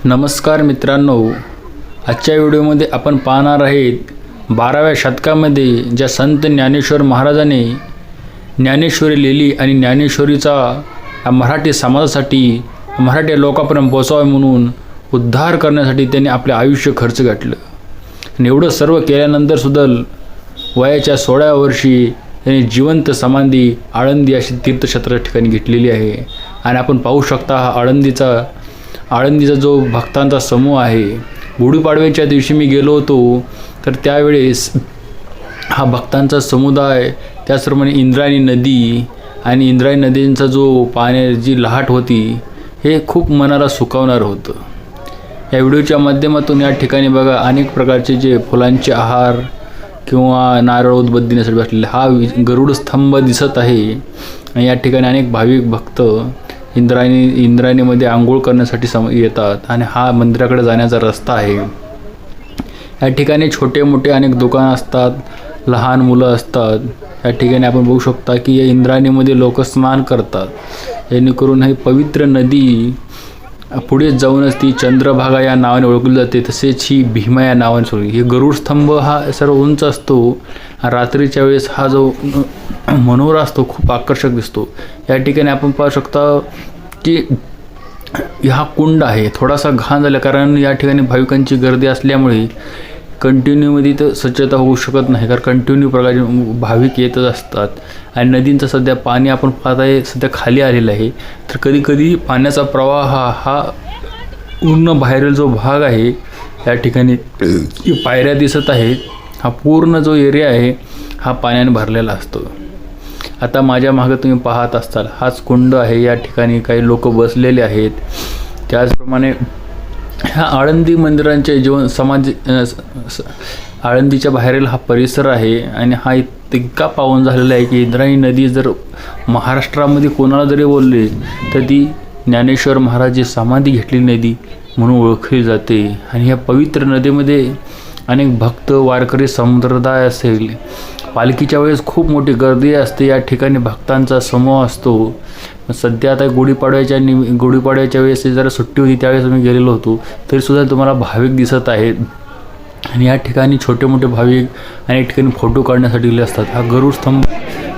नमस्कार मित्रांनो, आजच्या व्हिडिओमध्ये आपण पाहणार आहेत 12व्या शतकामध्ये ज्या संत ज्ञानेश्वर महाराजांनी ज्ञानेश्वरी लिहिली आणि ज्ञानेश्वरीचा मराठी समाजासाठी मराठी लोकांपर्यंत पोहोचावे म्हणून उद्धार करण्यासाठी त्यांनी आपले आयुष्य खर्च घातलं. आणि एवढं सर्व केल्यानंतर सुद्धा वयाच्या 16व्या वर्षी त्यांनी जिवंत समाधी आळंदी अशी तीर्थक्षेत्र ठिकाणी घेतलेली आहे. आणि आपण पाहू शकता हा आळंदीचा जो भक्तांचा समूह आहे. गुढीपाडव्याच्या दिवशी मी गेलो होतो तर त्यावेळेस हा भक्तांचा समुदाय, त्याचप्रमाणे इंद्रायणी नदी आणि इंद्रायणी नदींचा जो पाण्याची लाट होती हे खूप मनाला सुखावणारं होतं. या व्हिडिओच्या माध्यमातून या ठिकाणी बघा अनेक प्रकारचे जे फुलांचे आहार किंवा नारळ उदबत्ती देण्यासाठी बसलेले हा गरुड स्तंभ दिसत आहे. आणि या ठिकाणी अनेक भाविक भक्त इंद्रायणीमध्ये आंघोळ करण्यासाठी येतात आणि हा मंदिराकडे जाण्याचा रस्ता आहे. या ठिकाणी छोटे मोठे अनेक दुकानं असतात, लहान मुलं असतात. या ठिकाणी आपण बघू शकता की या इंद्रायणीमध्ये लोक स्नान करतात, जेणेकरून ही पवित्र नदी पुढे जाऊनच ती चंद्रभागा या नावाने ओळखली जाते. तसेच ही भीमा या नावाने ओळखली. हे गरुड स्तंभ हा सर्व उंच असतो. रात्रीच्या वेळेस हा जो मनोरा असतो खूप आकर्षक दिसतो. या ठिकाणी आपण पाहू शकता की हा कुंड आहे, थोडासा घाण झाला कारण या ठिकाणी भाविकांची गर्दी असल्यामुळे कंटिन्यूमध्ये तर स्वच्छता होऊ शकत नाही, कारण कंटिन्यू प्रकारचे भाविक येतच असतात. आणि नदींचं सध्या पाणी आपण पाहत आहे सध्या खाली आलेलं आहे. तर कधी कधी पाण्याचा प्रवाह हा पूर्ण बाहेरील जो भाग आहे या ठिकाणी पायऱ्या दिसत आहेत, हा पूर्ण जो एरिया आहे हा पाण्याने भरलेला असतो. आता माझ्या मागे तुम्ही पाहत असताल हाच कुंड आहे. या ठिकाणी काही लोक बसलेले आहेत. त्याचप्रमाणे ह्या आळंदी मंदिरांचे आळंदीच्या बाहेरील हा परिसर आहे. आणि हा इतका पावन झालेला आहे की इंद्रायणी नदी जर महाराष्ट्रामध्ये कोणाला जरी बोलले तर ती ज्ञानेश्वर महाराज समाधी घेतलेली नदी म्हणून ओळखली जाते. आणि ह्या पवित्र नदीमध्ये अनेक भक्त वारकरी संप्रदाय असेल, पालखीच्या वेळेस खूप मोठी गर्दी असते. या ठिकाणी भक्तांचा समूह असतो. सध्या आता गुढीपाडव्याच्या वेळेस जरा सुट्टी होती त्यावेळेस आम्ही गेलेलो होतो, तरीसुद्धा तुम्हाला भाविक दिसत आहेत. आणि या ठिकाणी छोटे मोठे भाविक अनेक ठिकाणी फोटो काढण्यासाठी गेले असतात. हा गरुड स्तंभ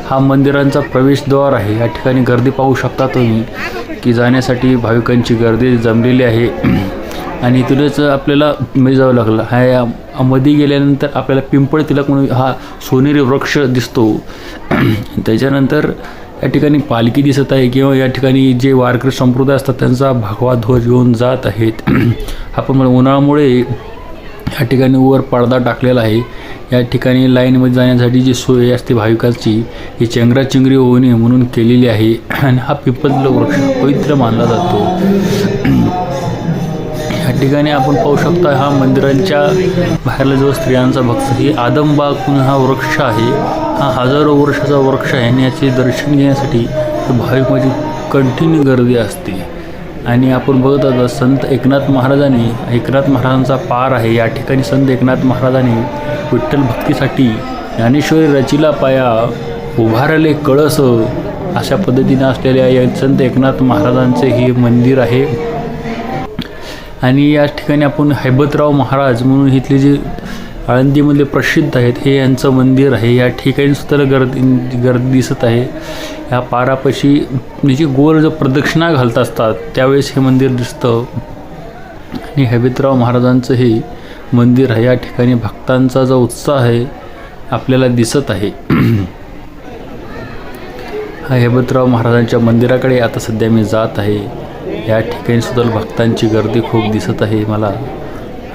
हा मंदिरांचा प्रवेशद्वार आहे. या ठिकाणी गर्दी पाहू शकता तुम्ही की जाण्यासाठी भाविकांची गर्दी जमलेली आहे. आणि इथूनच आपल्याला मध्ये जावं लागलं. हा मध्ये गेल्यानंतर आपल्याला पिंपळ तिलक म्हणून हा सोनेरी वृक्ष दिसतो. त्याच्यानंतर या ठिकाणी पालखी दिसत आहे किंवा या ठिकाणी जे वारकरी संप्रदाय असतात त्यांचा भगवा ध्वज घेऊन जात आहेत. आपण उन्हाळ्यामुळे या ठिकाणी वर पडदा टाकलेला आहे. या ठिकाणी लाईनमध्ये जाण्यासाठी जी सोय असते भाविकांची ही चेंगराचेंगरी होऊ नये म्हणून केलेली आहे. आणि हा पिंपळ वृक्ष पवित्र मानला जातो. या ठिकाणी आपण पाहू शकता हा मंदिरांच्या बाहेरला जो स्त्रियांचा भक्त ही आदमबाग म्हणून हा वृक्ष आहे. हा हजारो वर्षाचा वृक्ष आहे आणि याचे दर्शन घेण्यासाठी भाविक म्हणजे कंटिन्यू गर्दी असते. आणि आपण बघत होतो संत एकनाथ महाराजांचा पार आहे. या ठिकाणी संत एकनाथ महाराजांनी विठ्ठल भक्तीसाठी ज्ञानेश्वरी रचिला पाया उभारले कळस अशा पद्धतीने असलेल्या या संत एकनाथ महाराजांचे हे मंदिर आहे. आणि या ठिकाणी आपण हैबतराव महाराज म्हणून इथले जे आळंदीमध्ये प्रसिद्ध आहेत हे यांचं मंदिर आहे. या ठिकाणी सुद्धा गर्दी दिसत आहे. ह्या पारापाशी म्हणजे गोल जो प्रदक्षिणा घालत असतात त्यावेळेस हे मंदिर दिसतं. आणि हैबतराव महाराजांचं हे मंदिर आहे. या ठिकाणी भक्तांचा जो उत्साह आहे आपल्याला दिसत आहे. हा हैबतराव महाराजांच्या मंदिराकडे आता सध्या मी जात आहे. या ठिकाणी सुद्धा भक्तांची गर्दी खूप दिसत आहे मला.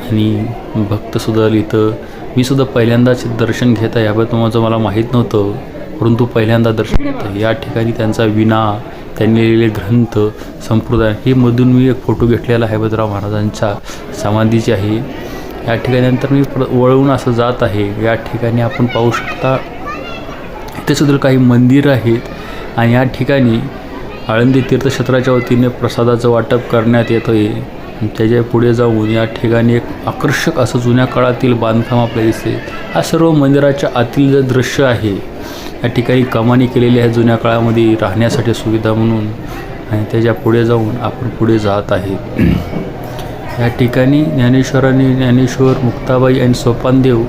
आणि भक्तसुद्धा इथं मी सुद्धा पहिल्यांदाच दर्शन घेत आहे. याबाबत माझं मला माहीत नव्हतं, परंतु पहिल्यांदा दर्शन घेत आहे. या ठिकाणी त्यांचा विना, त्यांनी लिहिलेले ग्रंथ, संप्रदाय हे मधून मी एक फोटो घेतलेला हैबतराव महाराजांच्या समाधीचे आहे. या ठिकाणी नंतर मी वळवून असं जात आहे. या ठिकाणी आपण पाहू शकता इथे सुद्धा काही मंदिरं आहेत. आणि या ठिकाणी आळंदी तीर्थक्षेत्राच्या वतीने प्रसादाचं वाटप करण्यात येतं आहे. त्याच्या पुढे जाऊन या ठिकाणी एक आकर्षक असं जुन्या काळातील बांधकाम आपल्याला दिसते. हा सर्व मंदिराच्या आतील जे दृश्य आहे. या ठिकाणी कमानी केलेली आहे जुन्या काळामध्ये राहण्यासाठी सुविधा म्हणून. आणि त्याच्या पुढे जाऊन आपण पुढे जात आहे. या ठिकाणी ज्ञानेश्वर, मुक्ताबाई आणि सोपानदेव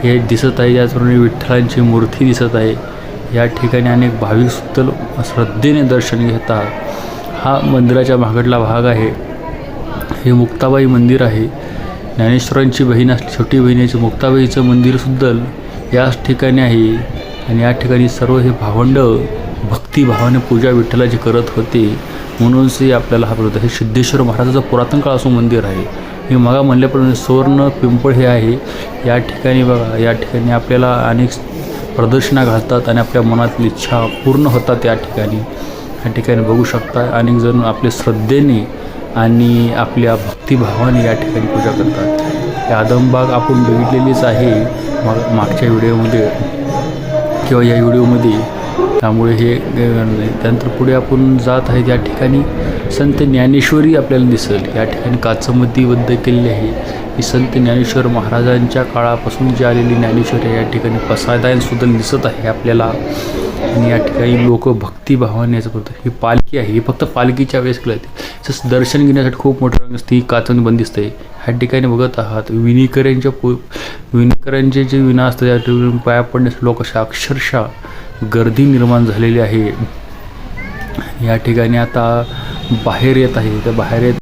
हे दिसत आहे. त्याचप्रमाणे विठ्ठलांची मूर्ती दिसत आहे. या ठिकाणी अनेक भाविक सुद्धा श्रद्धेने दर्शन घेतात. हा मंदिराच्या मागडला भाग आहे. हे मुक्ताबाई मंदिर आहे. ज्ञानेश्वरांची बहीण असली छोटी बहिणीचं मुक्ताबाईचं मंदिरसुद्धा याच ठिकाणी आहे. आणि या ठिकाणी सर्व हे भावंड भक्तिभावाने पूजा विठ्ठलाची करत होते. म्हणूनच आपल्याला हा प्रत हे सिद्धेश्वर महाराजाचं पुरातन काळाचं मंदिर आहे. हे मगा म्हणल्याप्रमाणे सुवर्ण पिंपळ हे आहे. या ठिकाणी बघा, या ठिकाणी आपल्याला अनेक प्रदर्शना घालतात आणि आपल्या मनातली इच्छा पूर्ण होतात. या ठिकाणी बघू शकता अनेक जण आपल्या श्रद्धेने आणि आपल्या भक्तिभावाने या ठिकाणी पूजा करतात. हे आदमबाग आपण बघितलेलीच आहे मागच्या व्हिडिओमध्ये किंवा या व्हिडिओमध्ये. त्यामुळे हे त्यानंतर पुढे आपण जात आहे. या ठिकाणी संत ज्ञानेश्वरी आपल्याला दिसेल. या ठिकाणी काचमध्ये बद्ध केलेली आहे. ही संत ज्ञानेश्वर महाराजांच्या काळापासून जी आलेली ज्ञानेश्वरी या ठिकाणी पसायदानसुद्धा दिसत आहे आपल्याला. आणि या ठिकाणी लोक भक्तिभावाने याचं करतात. ही पालखी आहे. ही फक्त पालखीच्या वेळेस केलं जाते. तसं दर्शन घेण्यासाठी खूप मोठं रंग असते. ही काचून बंदिस्त आहे. ह्या ठिकाणी बघत आहात विणकरांचे जे विणा असतं त्या ठिकाणी पाया पडण्यासाठी लोक अशा अक्षरशः गर्दी निर्माण झालेली आहे. या ठिकाणी आता बाहेर येत आहे. त्या बाहेर येत